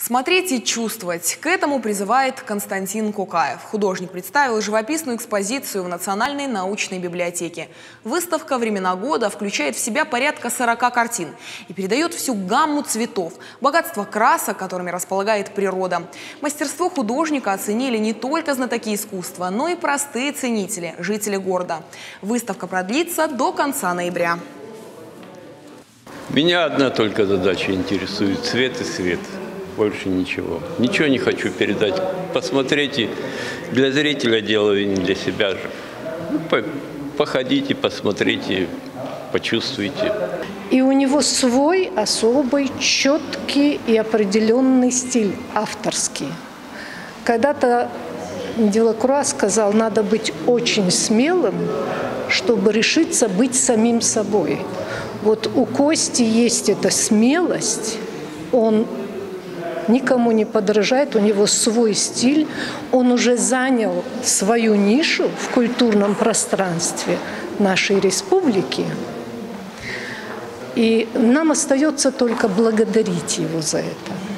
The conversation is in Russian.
Смотреть и чувствовать. К этому призывает Константин Кокаев. Художник представил живописную экспозицию в Национальной научной библиотеке. Выставка «Времена года» включает в себя порядка 40 картин и передает всю гамму цветов, богатство красок, которыми располагает природа. Мастерство художника оценили не только знатоки искусства, но и простые ценители, жители города. Выставка продлится до конца ноября. Меня одна только задача интересует – цвет и свет. Больше ничего. Ничего не хочу передать. Посмотрите, для зрителя делаю, не для себя же. Походите, посмотрите, почувствуйте. И у него свой особый, четкий и определенный стиль, авторский. Когда-то Делакруа сказал, надо быть очень смелым, чтобы решиться быть самим собой. Вот у Кости есть эта смелость, он никому не подражает, у него свой стиль, он уже занял свою нишу в культурном пространстве нашей республики. И нам остается только благодарить его за это.